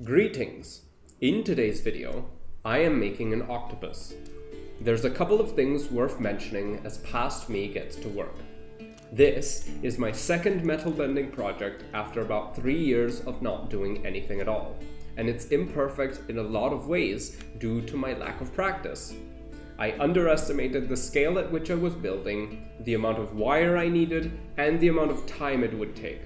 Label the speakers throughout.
Speaker 1: Greetings! In today's video, I am making an octopus. There's a couple of things worth mentioning as past me gets to work. This is my second metal bending project after about 3 years of not doing anything at all, and it's imperfect in a lot of ways due to my lack of practice. I underestimated the scale at which I was building, the amount of wire I needed, and the amount of time it would take.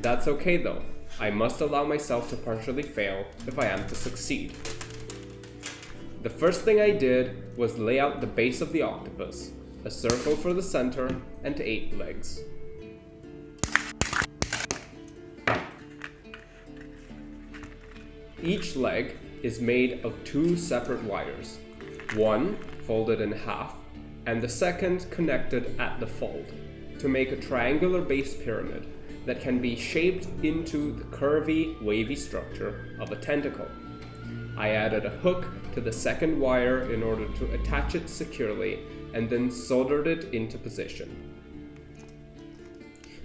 Speaker 1: That's okay though. I must allow myself to partially fail if I am to succeed. The first thing I did was lay out the base of the octopus, a circle for the center and 8 legs. Each leg is made of 2 separate wires, one folded in half and the second connected at the fold, to make a triangular base pyramid that can be shaped into the curvy, wavy structure of a tentacle. I added a hook to the second wire in order to attach it securely and then soldered it into position.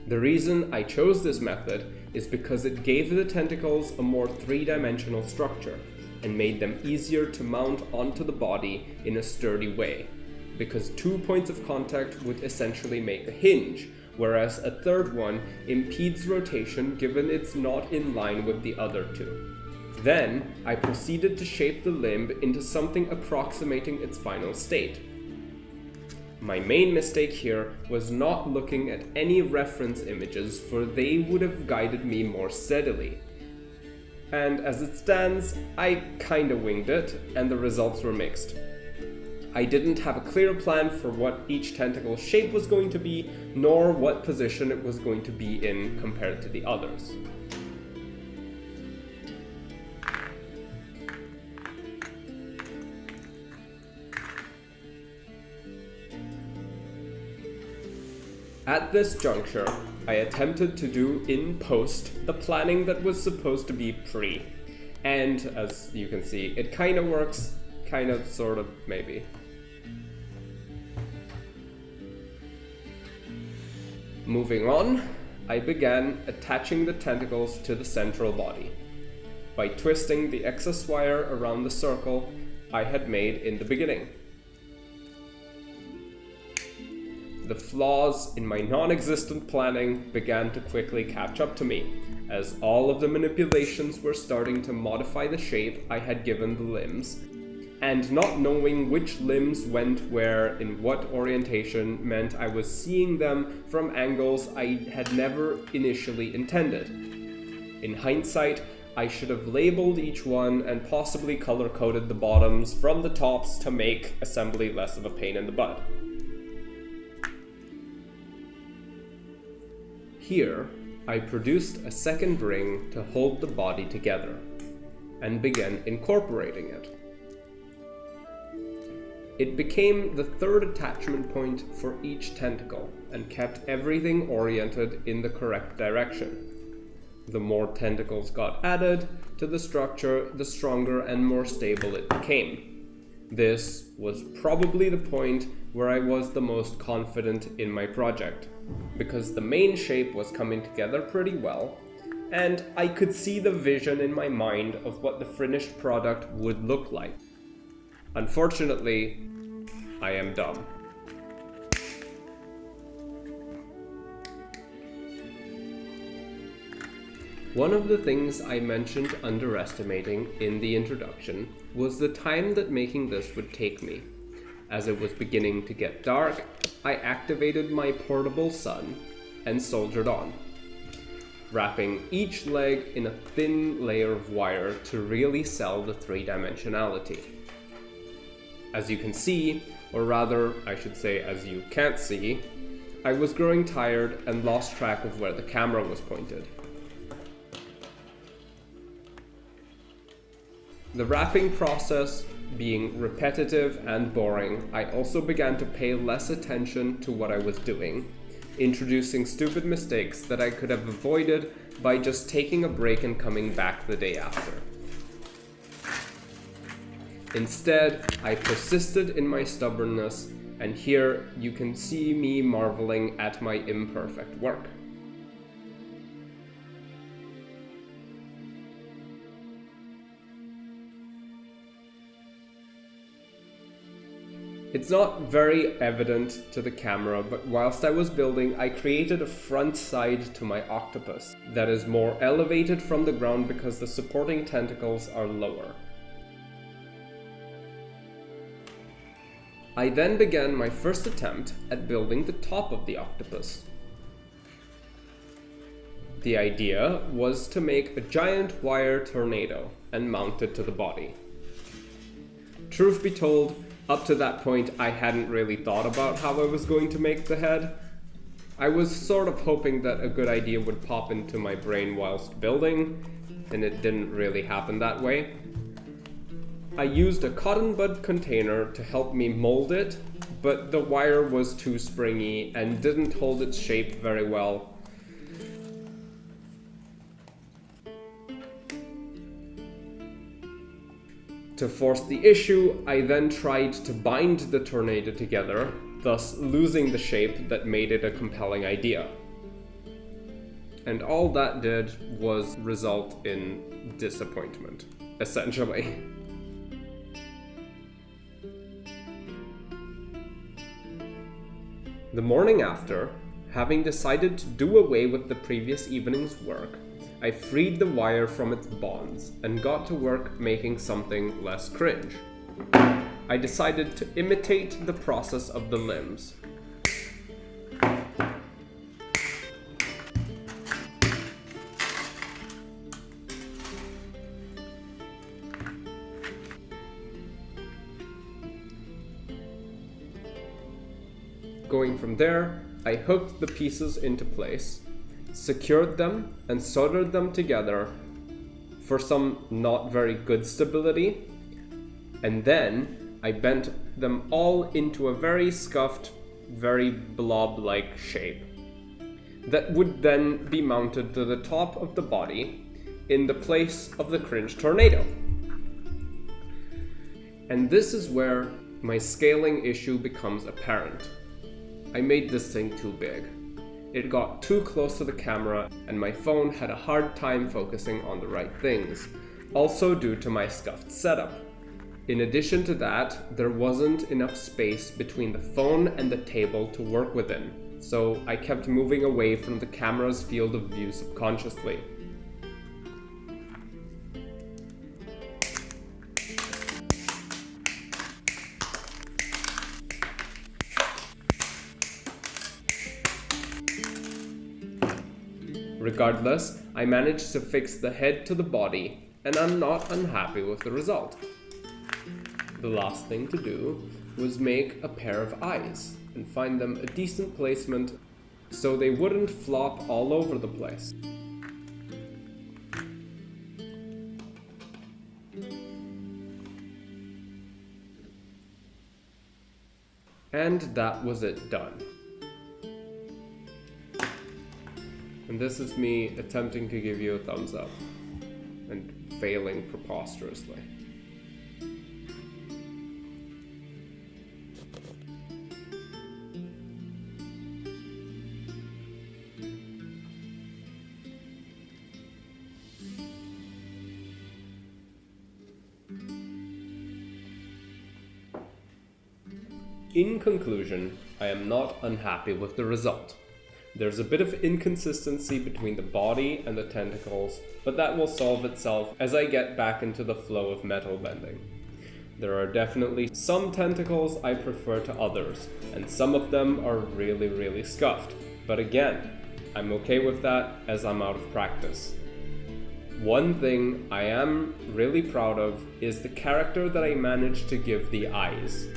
Speaker 1: The reason I chose this method is because it gave the tentacles a more 3-dimensional structure and made them easier to mount onto the body in a sturdy way, because 2 points of contact would essentially make a hinge, whereas a third one impedes rotation given it's not in line with the other 2. Then, I proceeded to shape the limb into something approximating its final state. My main mistake here was not looking at any reference images, for they would have guided me more steadily. And as it stands, I kinda winged it, and the results were mixed. I didn't have a clear plan for what each tentacle shape was going to be, nor what position it was going to be in compared to the others. At this juncture, I attempted to do in post the planning that was supposed to be pre. And as you can see, it kinda works, kinda, sort of, maybe. Moving on, I began attaching the tentacles to the central body by twisting the excess wire around the circle I had made in the beginning. The flaws in my non-existent planning began to quickly catch up to me, as all of the manipulations were starting to modify the shape I had given the limbs, and not knowing which limbs went where in what orientation meant I was seeing them from angles I had never initially intended. In hindsight, I should have labeled each one and possibly color-coded the bottoms from the tops to make assembly less of a pain in the butt. Here, I produced a second ring to hold the body together, and began incorporating it. It became the third attachment point for each tentacle, and kept everything oriented in the correct direction. The more tentacles got added to the structure, the stronger and more stable it became. This was probably the point where I was the most confident in my project, because the main shape was coming together pretty well, and I could see the vision in my mind of what the finished product would look like. Unfortunately, I am dumb. One of the things I mentioned underestimating in the introduction was the time that making this would take me. As it was beginning to get dark, I activated my portable sun and soldered on, wrapping each leg in a thin layer of wire to really sell the 3-dimensionality. As you can see, or rather, I should say as you can't see, I was growing tired and lost track of where the camera was pointed. The wrapping process being repetitive and boring, I also began to pay less attention to what I was doing, introducing stupid mistakes that I could have avoided by just taking a break and coming back the day after. Instead, I persisted in my stubbornness, and here you can see me marveling at my imperfect work. It's not very evident to the camera, but whilst I was building, I created a front side to my octopus that is more elevated from the ground because the supporting tentacles are lower. I then began my first attempt at building the top of the octopus. The idea was to make a giant wire tornado and mount it to the body. Truth be told, up to that point I hadn't really thought about how I was going to make the head. I was sort of hoping that a good idea would pop into my brain whilst building, and it didn't really happen that way. I used a cotton bud container to help me mold it, but the wire was too springy and didn't hold its shape very well. To force the issue, I then tried to bind the tornado together, thus losing the shape that made it a compelling idea. And all that did was result in disappointment, essentially. The morning after, having decided to do away with the previous evening's work, I freed the wire from its bonds and got to work making something less cringe. I decided to imitate the process of the limbs. Going from there, I hooked the pieces into place, secured them and soldered them together for some not very good stability, and then I bent them all into a very scuffed, very blob-like shape that would then be mounted to the top of the body in the place of the cringe tornado. And this is where my scaling issue becomes apparent. I made this thing too big. It got too close to the camera, and my phone had a hard time focusing on the right things, also due to my scuffed setup. In addition to that, there wasn't enough space between the phone and the table to work within, so I kept moving away from the camera's field of view subconsciously. Regardless, I managed to fix the head to the body, and I'm not unhappy with the result. The last thing to do was make a pair of eyes and find them a decent placement so they wouldn't flop all over the place. And that was it done. And this is me attempting to give you a thumbs up and failing preposterously. In conclusion, I am not unhappy with the result. There's a bit of inconsistency between the body and the tentacles, but that will solve itself as I get back into the flow of metal bending. There are definitely some tentacles I prefer to others, and some of them are really scuffed. But again, I'm okay with that as I'm out of practice. One thing I am really proud of is the character that I managed to give the eyes.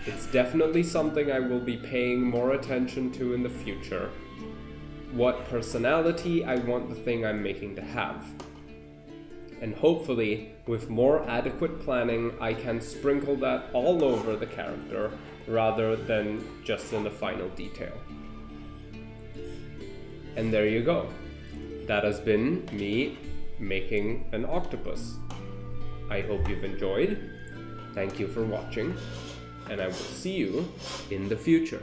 Speaker 1: It's definitely something I will be paying more attention to in the future. What personality I want the thing I'm making to have. And hopefully, with more adequate planning, I can sprinkle that all over the character rather than just in the final detail. And there you go. That has been me making an octopus. I hope you've enjoyed. Thank you for watching, and I will see you in the future.